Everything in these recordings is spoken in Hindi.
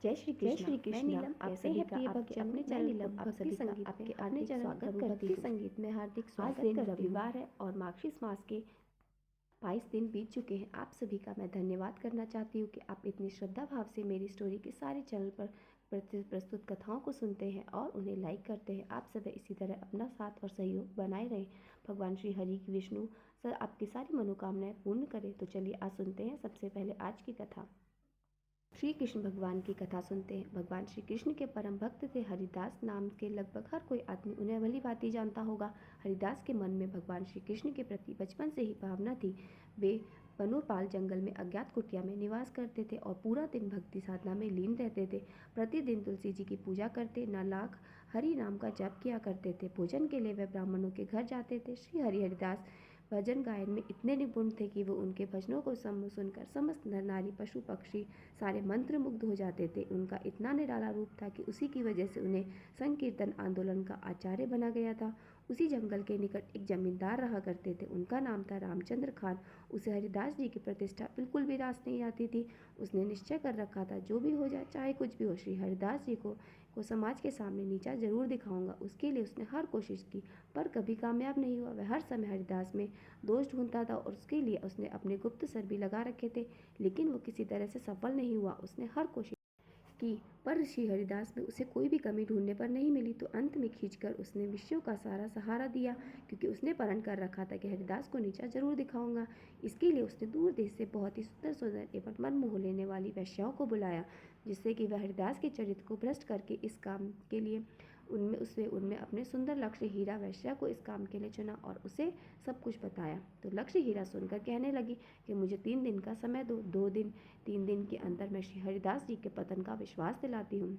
जय श्री कृष्ण। मैं नीलम कैसे हैं प्रिय भक्तजन अपने चैनल भक्ति संगीत आपके अपने चैनल भक्ति संगीत में हार्दिक स्वागत करती हूँ। रविवार है और मार्गशीर्ष मास के 22 दिन बीत चुके हैं। आप सभी का मैं धन्यवाद करना चाहती हूँ कि आप इतनी श्रद्धा भाव से मेरी स्टोरी के सारे चैनल पर प्रस्तुत कथाओं को सुनते हैं और उन्हें लाइक करते हैं। आप सभी इसी तरह अपना साथ और सहयोग बनाए रहें। भगवान श्री हरि विष्णु सर आपकी सारी मनोकामनाएं पूर्ण करें। तो चलिए आज सुनते हैं सबसे पहले आज की कथा। श्री कृष्ण भगवान की कथा सुनते हैं। भगवान श्री कृष्ण के परम भक्त थे हरिदास नाम के लगभग हर कोई आदमी उन्हें भली भांति जानता होगा। हरिदास के मन में भगवान श्री कृष्ण के प्रति बचपन से ही भावना थी। वे बनूरपाल जंगल में अज्ञात कुटिया में निवास करते थे और पूरा दिन भक्ति साधना में लीन रहते थे। प्रतिदिन तुलसी जी की पूजा करते, न लाख हरि नाम का जप किया करते थे। भोजन के लिए वे ब्राह्मणों के घर जाते थे। श्री हरिदास भजन गायन में इतने निपुण थे कि वो उनके भजनों को सुनकर समस्त नर नारी पशु पक्षी सारे मंत्र मुग्ध हो जाते थे। उनका इतना निराला रूप था कि उसी की वजह से उन्हें संकीर्तन आंदोलन का आचार्य बना गया था। उसी जंगल के निकट एक जमींदार रहा करते थे। उनका नाम था रामचंद्र खान। उसे हरिदास जी की प्रतिष्ठा बिल्कुल भी रास नहीं आती थी। उसने निश्चय कर रखा था जो भी हो जाए चाहे कुछ भी हो, श्री हरिदास जी को समाज के सामने नीचा जरूर दिखाऊंगा। उसके लिए उसने हर कोशिश की पर कभी कामयाब नहीं हुआ। वह हर समय हरिदास में दोष ढूंढता था और उसके लिए उसने अपने गुप्त सर भी लगा रखे थे, लेकिन वो किसी तरह से सफल नहीं हुआ। उसने हर कोशिश की पर श्री हरिदास में उसे कोई भी कमी ढूंढने पर नहीं मिली। तो अंत में खींचकर उसने विषयों का सारा सहारा दिया, क्योंकि उसने प्रण कर रखा था कि हरिदास को नीचा जरूर दिखाऊंगा। इसके लिए उसने दूर देश से बहुत ही सुंदर सुंदर एवं मन मोह लेने वाली वेश्याओं को बुलाया, जिससे कि वह हरिदास के चरित्र को भ्रष्ट करके इस काम के लिए उनमें अपने सुंदर लक्ष्य हीरा वैश्या को इस काम के लिए चुना और उसे सब कुछ बताया। तो लक्ष्य हीरा सुनकर कहने लगी कि मुझे 3 दिन का समय दो। 3 दिन के अंदर मैं श्री हरिदास जी के पतन का विश्वास दिलाती हूँ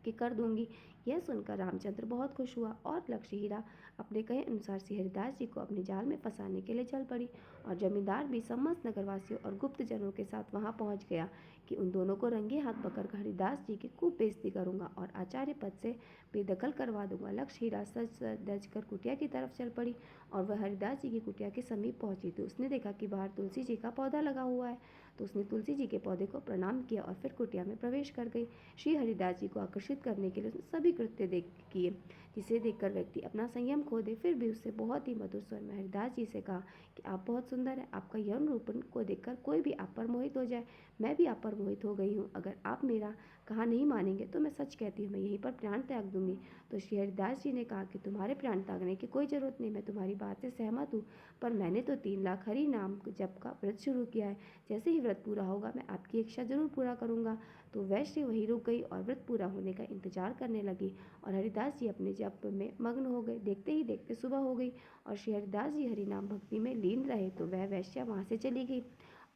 कि कर दूंगी। यह सुनकर रामचंद्र बहुत खुश हुआ और लक्ष्य हीरा अपने कहे अनुसार श्री हरिदास जी को अपने जाल में फंसाने के लिए चल पड़ी। और जमींदार भी समस्त नगरवासियों और गुप्त जनों के साथ वहां पहुंच गया कि उन दोनों को रंगे हाथ पकड़कर हरिदास जी की खूब बेइज्जती करूंगा और आचार्य पद से बेदखल करवा दूंगा। लक्ष्य हीरा सज धज कर कुटिया की तरफ चल पड़ी और वह हरिदास जी की कुटिया के समीप पहुंची तो उसने देखा कि बाहर तुलसी जी का पौधा लगा हुआ है। तो उसने तुलसी जी के पौधे को प्रणाम किया और फिर कुटिया में प्रवेश कर गई। श्री हरिदास जी को आकर्षित करने के लिए उसने सभी कृत्य किए, जिसे देखकर व्यक्ति अपना संयम खो दे। फिर भी उससे बहुत ही मधुर स्वर में हरिदास जी से कहा कि आप बहुत सुंदर हैं। आपका यौन रूपन को देखकर कोई भी आप पर मोहित हो जाए। मैं भी आप पर मोहित हो गई हूँ। अगर आप मेरा कहा नहीं मानेंगे तो मैं सच कहती हूँ, मैं यहीं पर प्राण त्याग दूंगी। तो श्री हरिदास जी ने कहा कि तुम्हारे प्राण त्यागने की कोई जरूरत नहीं, मैं तुम्हारी बात से सहमत हूँ, पर मैंने तो 3 लाख हरि नाम जप का व्रत शुरू किया है। जैसे ही व्रत पूरा होगा मैं आपकी इच्छा जरूर पूरा करूँगा। तो वैश्य वहीं रुक गई और व्रत पूरा होने का इंतजार करने लगी और हरिदास जी अपने जप में मग्न हो गए। देखते ही देखते सुबह हो गई और श्री हरिदास जी हरि नाम भक्ति में लीन रहे। तो वह वैश्या वहाँ से चली गई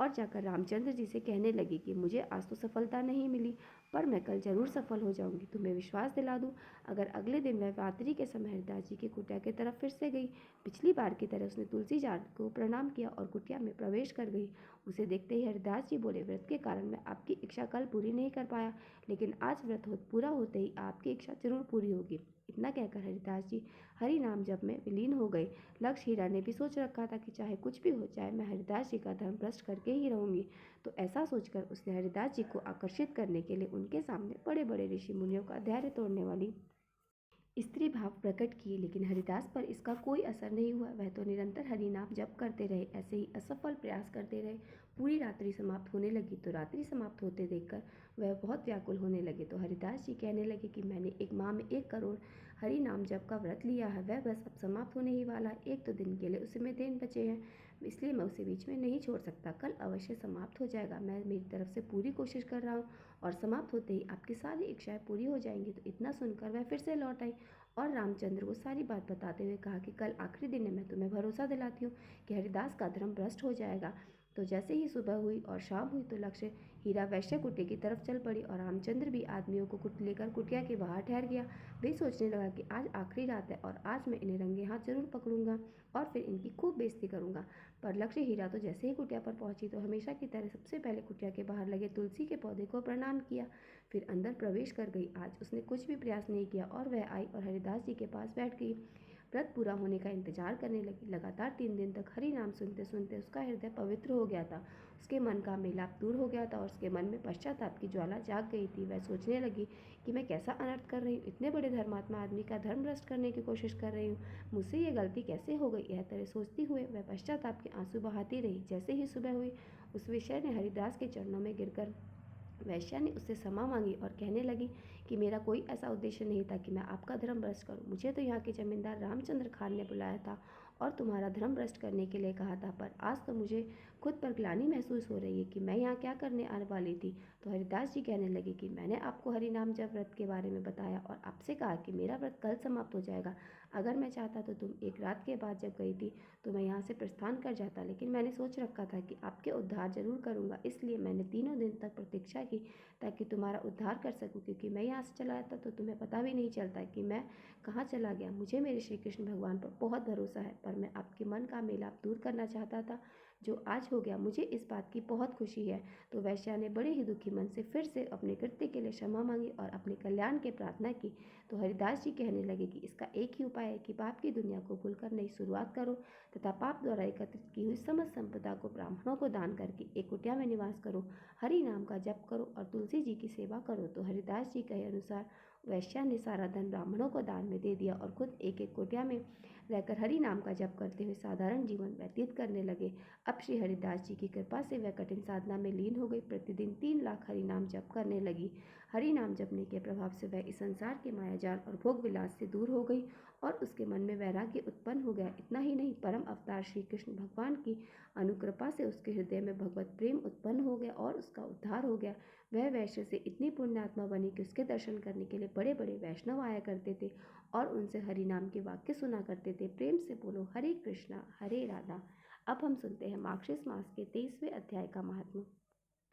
और जाकर रामचंद्र जी से कहने लगी कि मुझे आज तो सफलता नहीं मिली, पर मैं कल जरूर सफल हो जाऊंगी। तुम्हें विश्वास दिला दूं, अगर अगले दिन वह रात्रि के समय हरिदास जी की कुटिया की तरफ फिर से गई, पिछली बार की तरह उसने तुलसी जी को प्रणाम किया और कुटिया में प्रवेश कर गई। उसे देखते ही हरिदास जी बोले, व्रत के कारण मैं आपकी इच्छा कल पूरी नहीं कर पाया, लेकिन आज व्रत पूरा होते ही आपकी इच्छा जरूर पूरी होगी। इतना कहकर हरिदास जी हरि नाम जप में विलीन हो गए। लक्ष्य हीरा ने भी सोच रखा था कि चाहे कुछ भी हो जाए मैं हरिदास जी का धर्म भ्रष्ट करके ही रहूंगी। तो ऐसा सोचकर उसने हरिदास जी को आकर्षित करने के लिए उनके सामने बड़े बड़े ऋषि मुनियों का धैर्य तोड़ने वाली स्त्री भाव प्रकट किए, लेकिन हरिदास पर इसका कोई असर नहीं हुआ। वह तो निरंतर हरि नाम जप करते रहे, ऐसे ही असफल प्रयास करते रहे। पूरी रात्रि समाप्त होने लगी तो रात्रि समाप्त होते देखकर वह बहुत व्याकुल होने लगे। तो हरिदास जी कहने लगे कि मैंने एक माह में 1 करोड़ हरि नाम जप का व्रत लिया है, वह बस अब समाप्त होने ही वाला है। 1 तो दिन के लिए उसमें दिन बचे हैं, इसलिए मैं उसे बीच में नहीं छोड़ सकता। कल अवश्य समाप्त हो जाएगा। मैं मेरी तरफ से पूरी कोशिश कर रहा हूँ और समाप्त होते ही आपकी सारी इच्छाएं पूरी हो जाएंगी। तो इतना सुनकर वह फिर से लौट आई और रामचंद्र को सारी बात बताते हुए कहा कि कल आखिरी दिन है, मैं तुम्हें भरोसा दिलाती हूँ कि हरिदास का धर्म भ्रष्ट हो जाएगा। तो जैसे ही सुबह हुई और शाम हुई तो लक्ष्य हीरा वैश्य कुटिया की तरफ चल पड़ी और रामचंद्र भी आदमियों को लेकर कुटिया के बाहर ठहर गया। वे सोचने लगा कि आज आखिरी रात है और आज मैं इन्हें रंगे हाथ जरूर पकड़ूंगा और फिर इनकी खूब बेइज्जती करूंगा। पर लक्ष्य हीरा तो जैसे ही कुटिया पर पहुंची तो हमेशा की तरह सबसे पहले कुटिया के बाहर लगे तुलसी के पौधे को प्रणाम किया, फिर अंदर प्रवेश कर गई। आज उसने कुछ भी प्रयास नहीं किया और वह आई और हरिदास जी के पास बैठ गई। व्रत पूरा होने का इंतजार करने लगी। लगातार 3 दिन तक हरि नाम सुनते सुनते उसका हृदय पवित्र हो गया था। उसके मन का मेलाप दूर हो गया था और उसके मन में पश्चाताप की ज्वाला जाग गई थी। वह सोचने लगी कि मैं कैसा अनर्थ कर रही हूँ, इतने बड़े धर्मात्मा आदमी का धर्म भ्रष्ट करने की कोशिश कर रही हूँ, मुझसे ये गलती कैसे हो गई। यह तरह सोचती हुए वह पश्चाताप के आंसू बहाती रही। जैसे ही सुबह हुई, उस विषय ने हरिदास के चरणों में गिरकर वैश्या ने उससे क्षमा मांगी और कहने लगी कि मेरा कोई ऐसा उद्देश्य नहीं था कि मैं आपका धर्म भ्रष्ट करूं। मुझे तो यहाँ के जमींदार रामचंद्र खान ने बुलाया था और तुम्हारा धर्म भ्रष्ट करने के लिए कहा था, पर आज तो मुझे खुद पर ग्लानि महसूस हो रही है कि मैं यहाँ क्या करने आने वाली थी। तो हरिदास जी कहने लगे कि मैंने आपको हरिनाम जप व्रत के बारे में बताया और आपसे कहा कि मेरा व्रत कल समाप्त हो जाएगा। अगर मैं चाहता तो तुम एक रात के बाद जब गई थी तो मैं यहाँ से प्रस्थान कर जाता, लेकिन मैंने सोच रखा था कि आपके उद्धार जरूर करूँगा, इसलिए मैंने 3 दिन तक प्रतीक्षा की ताकि तुम्हारा उद्धार कर सकूं, क्योंकि मैं यहाँ से चला जाता तो तुम्हें पता भी नहीं चलता कि मैं कहाँ चला गया। मुझे मेरे श्री कृष्ण भगवान पर बहुत भरोसा है, पर मैं आपके मन का मेलाप दूर करना चाहता था जो आज हो गया। मुझे इस बात की बहुत खुशी है। तो वैश्या ने बड़े ही दुखी मन से फिर से अपने कृत्य के लिए क्षमा मांगी और अपने कल्याण की प्रार्थना की। तो हरिदास जी कहने लगे कि इसका एक ही उपाय है कि पाप की दुनिया को भूलकर नई शुरुआत करो तथा पाप द्वारा एकत्रित की हुई समस्त संपदा को ब्राह्मणों को दान करके एक कुटिया में निवास करो, हरि नाम का जप करो और तुलसी जी की सेवा करो। तो हरिदास जी कहे अनुसार वैश्या ने सारा धन ब्राह्मणों को दान में दे दिया और खुद एक एक कुटिया में रहकर हरि नाम का जप करते हुए साधारण जीवन व्यतीत करने लगे। अब श्री हरिदास जी की कृपा से वह कठिन साधना में लीन हो गई। प्रतिदिन 3 लाख हरि नाम जप करने लगी। हरि नाम जपने के प्रभाव से वह इस संसार के मायाजाल और भोग विलास से दूर हो गई और उसके मन में वैराग्य उत्पन्न हो गया। इतना ही नहीं, परम अवतार श्री कृष्ण भगवान की अनुकृपा से उसके हृदय में भगवत प्रेम उत्पन्न हो गया और उसका उद्धार हो गया। वह वैश्य से इतनी पुण्यात्मा बनी कि उसके दर्शन करने के लिए बड़े बड़े वैष्णव आया करते थे और उनसे हरि नाम के वाक्य सुना करते थे। प्रेम से बोलो हरे कृष्णा हरे राधा। अब हम सुनते हैं मार्गशीर्ष मास के 23वें अध्याय का महात्मा।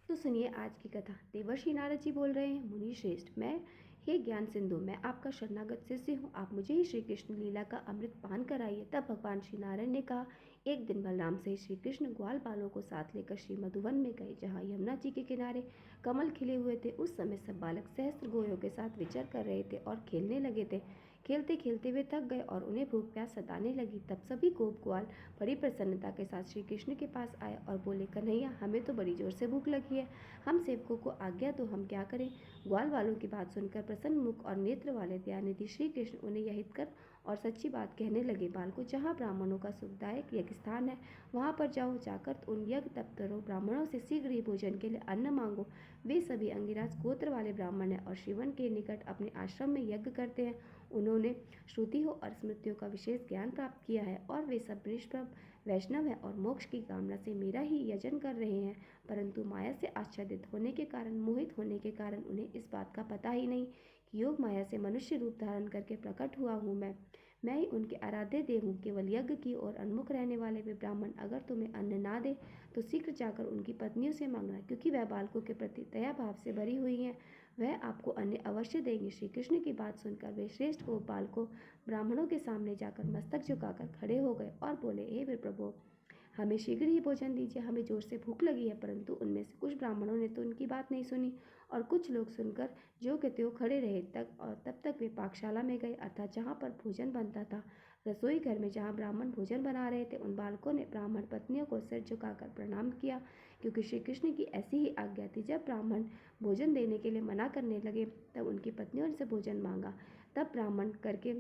तो सुनिए आज की कथा। देवर्षि नारद जी बोल रहे हैं, मुनि श्रेष्ठ, मैं हे ज्ञान सिंधु, मैं आपका शरणागत शिष्य हूँ, आप मुझे ही श्री कृष्ण लीला का अमृत पान कराइए। तब भगवान श्री नारायण ने कहा, एक दिन बलराम से श्री कृष्ण ग्वाल बालों को साथ लेकर श्री मधुवन में गए, जहाँ यमुना जी के किनारे कमल खिले हुए थे। उस समय सब बालक सहस्त्र गोयों के साथ विचर कर रहे थे और खेलने लगे थे। खेलते खेलते वे थक गए और उन्हें भूख प्यास सताने लगी। तब सभी गोप ग्वाल बड़ी प्रसन्नता के साथ श्री कृष्ण के पास आए और बोले, कन्हैया, हमें तो बड़ी जोर से भूख लगी है, हम सेवकों को आज्ञा तो हम क्या करें। ग्वाल वालों की बात सुनकर प्रसन्न मुख और नेत्र वाले दयानिधि श्री कृष्ण उन्हें यह हित कर और सच्ची बात कहने लगे, बालकों, जहाँ ब्राह्मणों का सुखदायक यज्ञ स्थान है वहाँ पर जाओ, जाकर उन यज्ञ तप करो, ब्राह्मणों से शीघ्र ही भोजन के लिए अन्न मांगो। वे सभी अंगिराज गोत्र वाले ब्राह्मण हैं और शिवन के निकट अपने आश्रम में यज्ञ करते हैं। उन्होंने श्रुतियों और स्मृतियों का विशेष ज्ञान प्राप्त किया है और वे सब निष्प्रभ वैष्णव है और मोक्ष की कामना से मेरा ही यजन कर रहे हैं, परंतु माया से आच्छादित होने के कारण, मोहित होने के कारण उन्हें इस बात का पता ही नहीं कि योग माया से मनुष्य रूप धारण करके प्रकट हुआ हूँ मैं ही उनके आराध्य देव हूँ। केवल यज्ञ की ओर उन्मुख रहने वाले वे ब्राह्मण अगर तुम्हें अन्न ना दे तो शीघ्र जाकर उनकी पत्नियों से मांगना, क्योंकि वह बालकों के प्रति दया भाव से भरी हुई हैं, वह आपको अन्न अवश्य देंगे। श्री कृष्ण की बात सुनकर वे श्रेष्ठ गोप बालकों ब्राह्मणों के सामने जाकर मस्तक झुकाकर खड़े हो गए और बोले, हे वीर प्रभु, हमें शीघ्र ही भोजन दीजिए, हमें जोर से भूख लगी है। परंतु उनमें से कुछ ब्राह्मणों ने तो उनकी बात नहीं सुनी और कुछ लोग सुनकर जो के त्यों खड़े रहे। तब तक वे पाकशाला में गए, अर्थात जहाँ पर भोजन बनता था। रसोई घर में जहाँ ब्राह्मण भोजन बना रहे थे, उन बालकों ने ब्राह्मण पत्नियों को सिर झुकाकर प्रणाम किया, क्योंकि श्री कृष्ण की ऐसी ही आज्ञा थी। जब ब्राह्मण भोजन देने के लिए मना करने लगे तब उनकी पत्नियों से भोजन मांगा। तब ब्राह्मण करके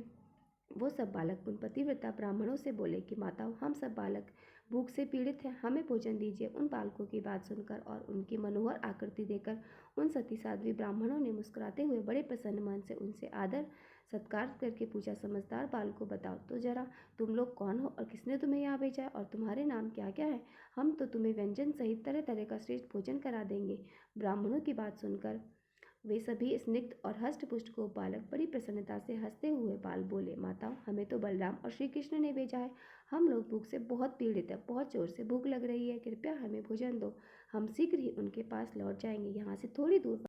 वो सब बालक उन पतिव्रता ब्राह्मणों से बोले कि माताओं, हम सब बालक भूख से पीड़ित हैं, हमें भोजन दीजिए। उन बालकों की बात सुनकर और उनकी मनोहर आकृति देखकर उन सती साध्वी ब्राह्मणों ने मुस्कुराते हुए बड़े प्रसन्न मन से उनसे आदर सत्कार करके पूछा, समझदार बालकों, बताओ तो जरा, तुम लोग कौन हो और किसने तुम्हें यहाँ भेजा है और तुम्हारे नाम क्या क्या है? हम तो तुम्हें व्यंजन सहित तरह तरह का श्रेष्ठ भोजन करा देंगे। ब्राह्मणों की बात सुनकर वे सभी स्निग्ध और हष्टपुष्ट को बालक बड़ी प्रसन्नता से हंसते हुए बाल बोले, माताओं, हमें तो बलराम और श्री कृष्ण ने भेजा है, हम लोग भूख से बहुत पीड़ित है, बहुत जोर से भूख लग रही है, कृपया हमें भोजन दो, हम शीघ्र ही उनके पास लौट जाएंगे। यहाँ से थोड़ी दूर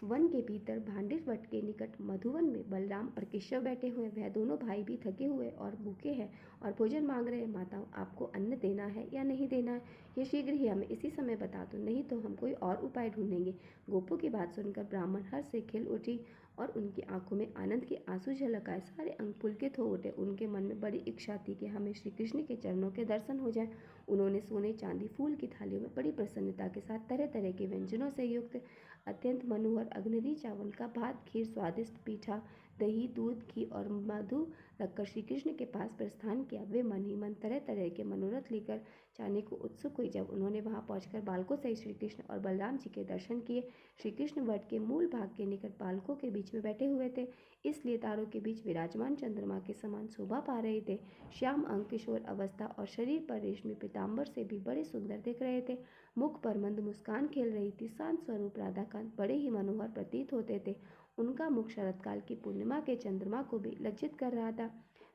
वन के भीतर भांडिर वट के निकट मधुवन में बलराम और केशव बैठे हुए। वह दोनों भाई भी थके हुए और भूखे हैं और भोजन मांग रहे हैं। माताओं, आपको अन्न देना है या नहीं देना है, ये शीघ्र ही हमें इसी समय बता दो, नहीं तो हम कोई और उपाय ढूंढेंगे। गोपों की बात सुनकर ब्राह्मण हर्ष से खिल उठी और उनकी आंखों में आनंद के आंसू झलक आए। सारे अंग पुलकित हो उठे। उनके मन में बड़ी इच्छा थी कि हमें श्री कृष्ण के चरणों के दर्शन हो जाए। उन्होंने सोने चांदी फूल की थालियों में बड़ी प्रसन्नता के साथ तरह तरह के व्यंजनों से युक्त अत्यंत मनोहर अग्नि चावल का भात, खीर, स्वादिष्ट पीठा, दही, दूध, घी और मधु रखकर श्री कृष्ण के पास प्रस्थान किया। वे मन ही मन तरह तरह के मनोरथ लेकर जाने को उत्सुक हुई। जब उन्होंने वहां पहुंचकर बालकों सहित श्री कृष्ण और बलराम जी के दर्शन किए। श्री कृष्ण वट के मूल भाग के निकट बालकों के बीच में बैठे हुए थे, इसलिए तारों के बीच विराजमान चंद्रमा के समान शोभा पा रहे थे। श्याम अंग, किशोर अवस्था और शरीर पर रेशमी पीताम्बर से भी बड़े सुंदर दिख रहे थे। मुख पर मंद मुस्कान खेल रही थी। शांत स्वरूप राधाकांत बड़े ही मनोहर प्रतीत होते थे। उनका मुख शरतकाल की पूर्णिमा के चंद्रमा को भी लज्जित कर रहा था।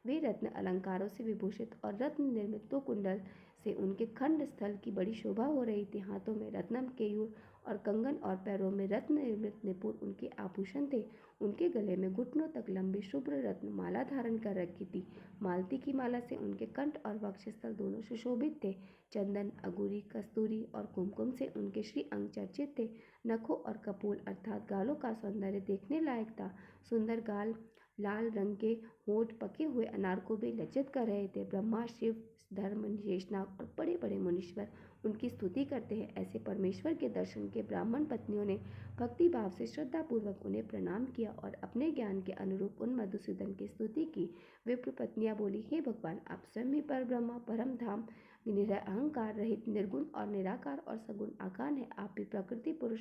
वे रत्न अलंकारों से विभूषित और रत्न निर्मित दो कुंडल से उनके खंड स्थल की बड़ी शोभा हो रही थी। हाथों में रत्नम केयूर और कंगन और पैरों में रत्न निर्मित निपुण उनके आभूषण थे। उनके गले में घुटनों तक लंबी शुभ्र रत्न माला धारण कर रखी थी। मालती की माला से उनके कंठ और वक्षस्थल दोनों सुशोभित थे। चंदन, अगुरी, कस्तूरी और कुमकुम से उनके श्री अंग चर्चित थे। नखों और कपोल अर्थात गालों का सौंदर्य देखने लायक था। सुंदर गाल, लाल रंग के होंठ पके हुए अनार को भी लज्जित कर रहे थे। ब्रह्मा, शिव, धर्म, शेषनाग और बड़े बड़े मुनीश्वर उनकी स्तुति करते हैं। ऐसे परमेश्वर के दर्शन के ब्राह्मण पत्नियों ने भक्ति भाव से श्रद्धापूर्वक उन्हें प्रणाम किया और अपने ज्ञान के अनुरूप उन मधुसूदन की स्तुति की। विप्र पत्नियां बोली, हे भगवान, आप स्वयं ही पर ब्रह्मा, परम धाम, अहंकार रहित, निर्गुण और निराकार और सगुण आकार है। आप भी प्रकृति पुरुष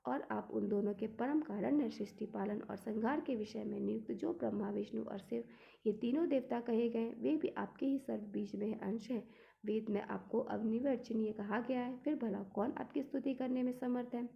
और आप उन दोनों के परम कारण है। सृष्टि, पालन और संहार के विषय में नियुक्त जो ब्रह्मा, विष्णु और शिव ये तीनों देवता कहे गए, वे भी आपके ही सर्व बीज में अंश है। वेद में आपको अग्निवर्चनीय कहा गया है, फिर भला कौन आपकी स्तुति करने में समर्थ है।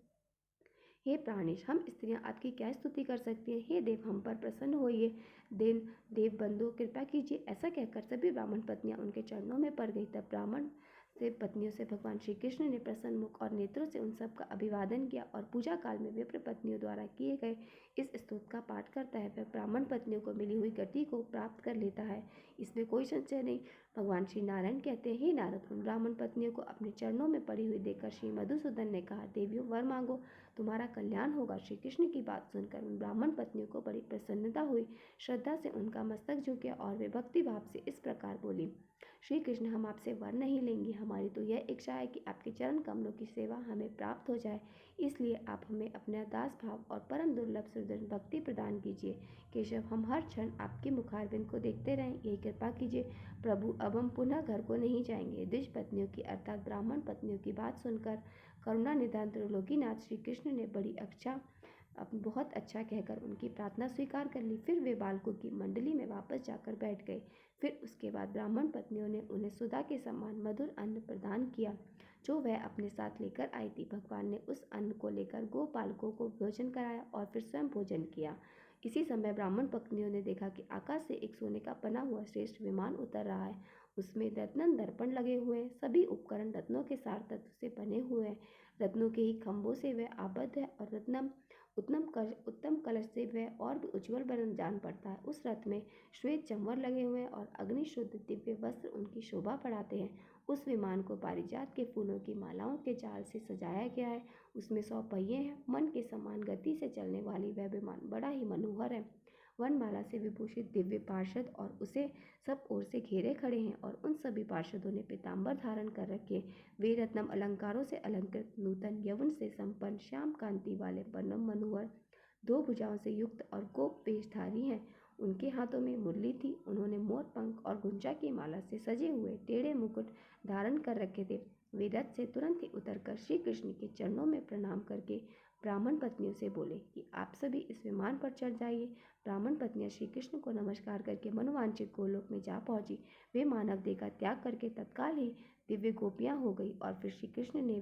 हे प्राणेश, हम स्त्रियां आपकी क्या स्तुति कर सकती हैं। हे देव, हम पर प्रसन्न होइए। देव बंधु, कृपा कीजिए। ऐसा कहकर सभी ब्राह्मण पत्नियां उनके चरणों में पड़ गई। तब ब्राह्मण से पत्नियों से भगवान श्री कृष्ण ने प्रसन्न मुख और नेत्रों से उन सब का अभिवादन किया और पूजा काल में विप्र पत्नियों द्वारा किए गए इस स्तोत्र का पाठ करता है। वह ब्राह्मण पत्नियों को मिली हुई गति को प्राप्त कर लेता है, इसमें कोई संशय नहीं। भगवान श्री नारायण कहते हैं, हे नारद, उन ब्राह्मण पत्नियों को अपने चरणों में पड़ी हुई देखकर श्री मधुसूदन ने कहा, देवियों, वर मांगो, तुम्हारा कल्याण होगा। श्री कृष्ण की बात सुनकर उन ब्राह्मण पत्नियों को बड़ी प्रसन्नता हुई। श्रद्धा से उनका मस्तक झुक और वे भक्ति भाव से इस प्रकार बोली, श्री कृष्ण, हम आपसे वर नहीं लेंगे। हमारी तो यह इच्छा है कि आपके चरण कमलों की सेवा हमें प्राप्त हो जाए, इसलिए आप हमें अपना दास भाव और परम दुर्लभ सुदृढ़ भक्ति प्रदान कीजिए। केशव, हम हर क्षण आपके मुखारविंद को देखते रहें, यही कृपा कीजिए। प्रभु, अब हम पुनः घर को नहीं जाएंगे। द्विज पत्नियों की अर्थात ब्राह्मण पत्नियों की बात सुनकर करुणा निधान त्रिलोकीनाथ श्री कृष्ण ने बहुत अच्छा कहकर उनकी प्रार्थना स्वीकार कर ली। फिर वे बालकों की मंडली में वापस जाकर बैठ गए। फिर उसके बाद ब्राह्मण पत्नियों ने उन्हें सुधा के समान मधुर अन्न प्रदान किया जो वह अपने साथ लेकर आई थी। भगवान ने उस अन्न को लेकर गोपालकों को भोजन कराया और फिर स्वयं भोजन किया। इसी समय ब्राह्मण पत्नियों ने देखा कि आकाश से एक सोने का बना हुआ श्रेष्ठ विमान उतर रहा है। उसमें रत्नन दर्पण लगे हुए हैं। सभी उपकरण रत्नों के सार तत्व से बने हुए हैं। रत्नों के ही खंभों से वह आबद्ध है और उत्तम कलश से वह और भी उज्ज्वल बन जान पड़ता है। उस रथ में श्वेत चंवर लगे हुए हैं और अग्नि शुद्ध दिव्य वस्त्र उनकी शोभा बढ़ाते हैं। उस विमान को पारिजात के फूलों की मालाओं के जाल से सजाया गया है। उसमें 100 पहिए हैं। मन के समान गति से चलने वाली वह विमान बड़ा ही मनोहर है। वनमाला से विभूषित दिव्य पार्षद और उसे सब ओर से घेरे खड़े हैं और उन सभी पार्षदों ने पीताम्बर धारण कर रखे। वे रत्नम अलंकारों से अलंकृत, नूतन यौवन से संपन्न, श्याम कांति वाले, परम मनोहर, 2 भुजाओं से युक्त और गोप वेशधारी हैं। उनके हाथों में मुरली थी। उन्होंने मोर पंख और गुंजा की माला से सजे हुए टेढ़े मुकुट धारण कर रखे थे। वे रथ से तुरंत ही उतरकर श्री कृष्ण के चरणों में प्रणाम करके ब्राह्मण पत्नियों से बोले कि आप सभी इस विमान पर चढ़ जाइए। ब्राह्मण पत्नियां श्री कृष्ण को नमस्कार करके मनोवांछित गोलोक में जा पहुंची। वे मानव देह का त्याग करके तत्काल ही दिव्य गोपियां हो गई और फिर श्री कृष्ण ने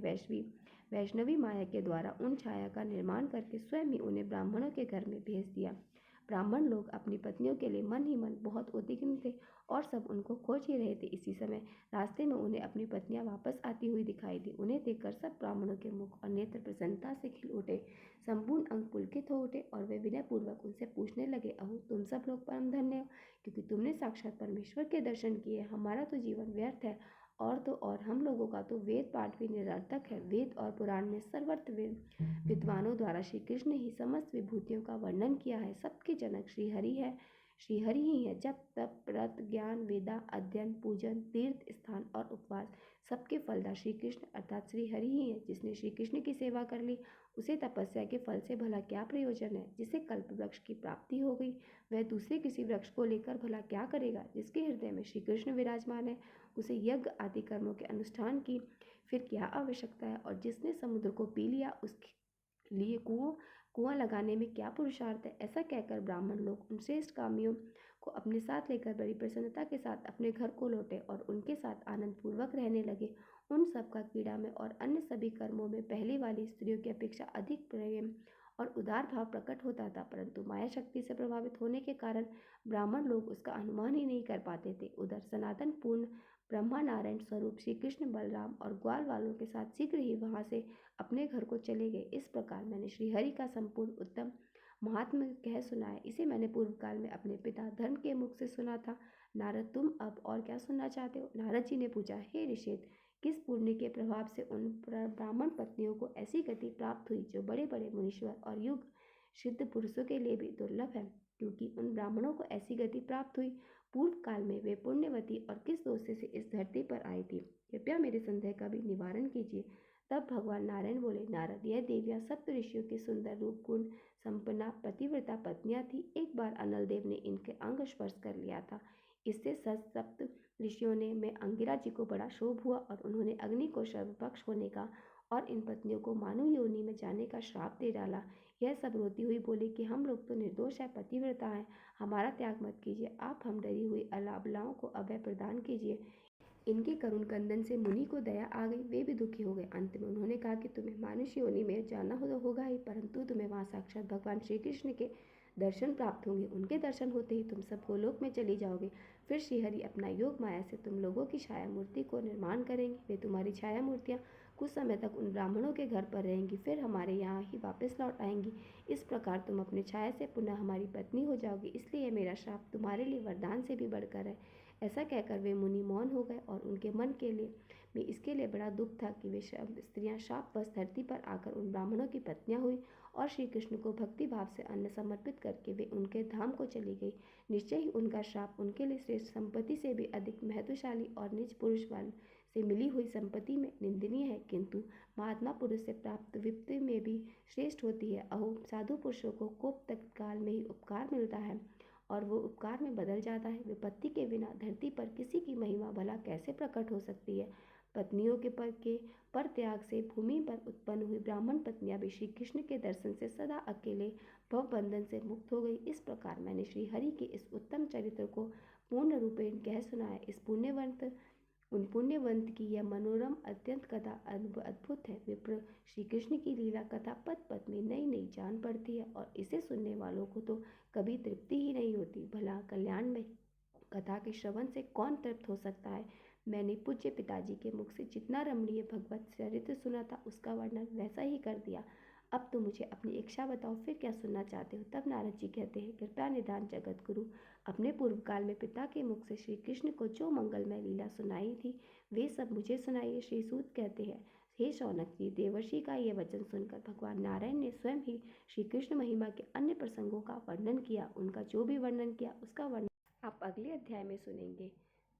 वैष्णवी माया के द्वारा उन छाया का निर्माण करके स्वयं ही उन्हें ब्राह्मणों के घर में भेज दिया। ब्राह्मण लोग अपनी पत्नियों के लिए मन ही मन बहुत उद्विग्न थे और सब उनको खोज ही रहे थे। इसी समय रास्ते में उन्हें अपनी पत्नियां वापस आती हुई दिखाई दी। उन्हें देखकर सब ब्राह्मणों के मुख और नेत्र प्रसन्नता से खिल उठे, संपूर्ण अंग पुलकित हो उठे और वे विनयपूर्वक उनसे पूछने लगे, अहो तुम सब लोग परम धन्य हो, क्योंकि तुमने साक्षात परमेश्वर के दर्शन किए। हमारा तो जीवन व्यर्थ है, और तो और हम लोगों का तो वेद पाठ भी निरर्थक है। वेद और पुराण में सर्वत्र विद्वानों द्वारा श्री कृष्ण ही समस्त विभूतियों का वर्णन किया है। सबके जनक श्रीहरि है, श्रीहरि ही है। जब तप व्रत ज्ञान वेदा अध्ययन पूजन तीर्थ स्थान और उपवास सबके फलदा श्री कृष्ण अर्थात श्रीहरि ही है। जिसने श्री कृष्ण की सेवा कर ली उसे तपस्या के फल से भला क्या प्रयोजन है। जिसे कल्प वृक्ष की प्राप्ति हो गई वह दूसरे किसी वृक्ष को लेकर भला क्या करेगा। जिसके हृदय में श्री कृष्ण विराजमान है उसे यज्ञ आदि कर्मों के अनुष्ठान की फिर क्या आवश्यकता है। और जिसने समुद्र को पी लिया उसके लिए कुआं लगाने में क्या पुरुषार्थ है। ऐसा कहकर ब्राह्मण लोग उन श्रेष्ठ कामियों को अपने साथ लेकर बड़ी प्रसन्नता के साथ अपने घर को लौटे और उनके साथ आनंद पूर्वक रहने लगे। उन सब का क्रीड़ा में और अन्य सभी कर्मों में पहली वाली स्त्रियों की अपेक्षा अधिक प्रेम और उदार भाव प्रकट होता था, परंतु माया शक्ति से प्रभावित होने के कारण ब्राह्मण लोग उसका अनुमान ही नहीं कर पाते थे। उधर सनातन पूर्ण ब्रह्मा नारायण स्वरूप श्री कृष्ण बलराम और ग्वाल वालों के साथ शीघ्र ही वहां से अपने घर को चले गए। इस प्रकार मैंने श्रीहरि का संपूर्ण उत्तम महात्म्य कह सुनाया। इसे मैंने पूर्व काल में अपने पिता धर्म के मुख से सुना था। नारद तुम अब और क्या सुनना चाहते हो। नारद जी ने पूछा, हे ऋषित, किस पुण्य के प्रभाव से उन ब्राह्मण पत्नियों को ऐसी गति प्राप्त हुई जो बड़े बड़े मुनीश्वर और युग सिद्ध पुरुषों के लिए भी दुर्लभ है। क्योंकि उन ब्राह्मणों को ऐसी गति प्राप्त हुई, पूर्व काल में वे पुण्यवती और किस दोष से इस धरती पर आई थी, कृपया मेरे संदेह का भी निवारण कीजिए। तब भगवान नारायण बोले, नारद, यह देवियां सप्त ऋषियों की सुंदर रूप गुण संपन्ना पतिव्रता पत्नियां थी। एक बार अनल देव ने इनके अंग स्पर्श कर लिया था। इससे सप्त ऋषियों ने में अंगिरा जी को बड़ा शोभ हुआ और उन्होंने अग्नि को सर्वपक्ष होने का और इन पत्नियों को मानव योनि में जाने का श्राप दे डाला। यह सब रोती हुई बोली कि हम लोग तो निर्दोष है, पतिव्रता है, हमारा त्याग मत कीजिए। आप हम डरी हुई अबलाओं को अभय प्रदान कीजिए। इनके करुण कंदन से मुनि को दया आ गई, वे भी दुखी हो गए। अंत में उन्होंने कहा कि तुम्हें मनुष्य योनि में जाना होगा ही, परंतु तुम्हें वहाँ साक्षात भगवान श्री कृष्ण के दर्शन प्राप्त होंगे। उनके दर्शन होते ही तुम सब गोलोक में चली जाओगे। फिर श्रीहरि अपना योग माया से तुम लोगों की छाया मूर्ति को निर्माण करेंगे। वे तुम्हारी छाया मूर्तियाँ कुछ समय तक उन ब्राह्मणों के घर पर रहेंगी, फिर हमारे यहाँ ही वापस लौट आएंगी। इस प्रकार तुम अपने छाया से पुनः हमारी पत्नी हो जाओगी। इसलिए मेरा श्राप तुम्हारे लिए वरदान से भी बढ़कर है। ऐसा कहकर वे मुनि मौन हो गए और उनके मन के लिए में इसके लिए बड़ा दुख था कि वे स्त्रियां शापवश धरती पर आकर उन ब्राह्मणों की पत्नियां हुई और श्री कृष्ण को भक्ति भाव से अन्न समर्पित करके वे उनके धाम को चली गई। निश्चय ही उनका श्राप उनके लिए श्रेष्ठ संपत्ति से भी अधिक महत्वशाली और निज पुरुष बल से मिली हुई संपत्ति में निंदनीय है, किंतु महात्मा पुरुष से प्राप्त विपत्ति में भी श्रेष्ठ होती है। अहो, साधु पुरुषों को कोप तत्काल में ही उपकार मिलता है और वो उपकार में बदल जाता है। विपत्ति के बिना धरती पर किसी की महिमा भला कैसे प्रकट हो सकती है। पत्नियों के पर त्याग से भूमि पर उत्पन्न हुई ब्राह्मण पत्नियां भी श्री कृष्ण के दर्शन से सदा अकेले भव बंधन से मुक्त हो गई। इस प्रकार मैंने श्री हरि के इस उत्तम चरित्र को पूर्ण रूपेण कह सुनाया। उन पुण्यवंत की यह मनोरम अत्यंत कथा अद्भुत है। विप्र, श्री कृष्ण की लीला कथा पद पद में नई नई जान पड़ती है और इसे सुनने वालों को तो कभी तृप्ति ही नहीं होती। भला कल्याण में कथा के श्रवण से कौन तृप्त हो सकता है। मैंने पूज्य पिताजी के मुख से जितना रमणीय भगवत चरित्र सुना था उसका वर्णन वैसा ही कर दिया। अब तो मुझे अपनी इच्छा बताओ, फिर क्या सुनना चाहते हो। तब नारद जी कहते हैं, कृपया निधान जगत गुरु, अपने पूर्व काल में पिता के मुख से श्री कृष्ण को जो मंगलमय लीला सुनाई थी वे सब मुझे सुनाइए। श्री सूत कहते हैं, हे शौनक जी, देवर्षि का ये वचन सुनकर भगवान नारायण ने स्वयं ही श्री कृष्ण महिमा के अन्य प्रसंगों का वर्णन किया। उनका जो भी वर्णन किया उसका वर्णन आप अगले अध्याय में सुनेंगे।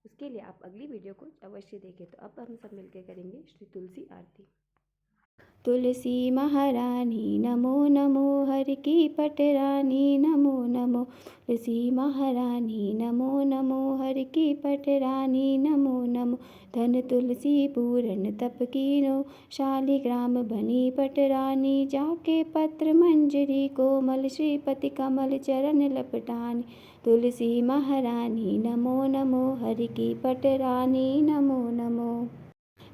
उसके लिए आप अगली वीडियो को अवश्य देखें। तो अब हम सब मिलकर करेंगे श्री तुलसी आरती। तुलसी महारानी नमो नमो, हर की पटरानी नमो नमो। तुलसी महारानी नमो नमो, हर की पटरानी नमो नमो। धन तुलसी पूरन तप कीनो, शालिग्राम बनी पटरानी। जाके पत्र मंजरी कोमल, श्रीपति कमल चरण लपटानी। तुलसी महारानी नमो नमो, हर की पटरानी नमो नमो।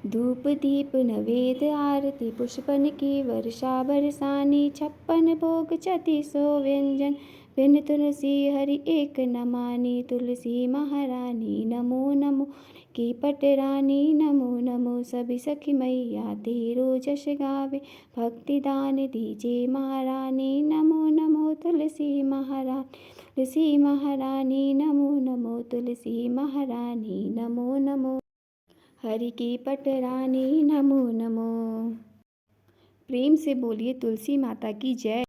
धूप दीप नवेद आरती, पुष्पन की वर्षा बरसानी। 56 भोग 3400 व्यंजन, बिन तुलसी हरि एक न मानी, तुलसी महारानी नमो नमो। की पटरानी नमो नमो, सभी सखी मैया तेरो जश गावे, भक्ति दान दीजे महारानी नमो नमो। तुलसी महारानी, तुलसी महारानी नमो नमो, तुलसी महारानी नमो नमो। हरि की पटरानी नमो नमो। प्रेम से बोलिए तुलसी माता की जय।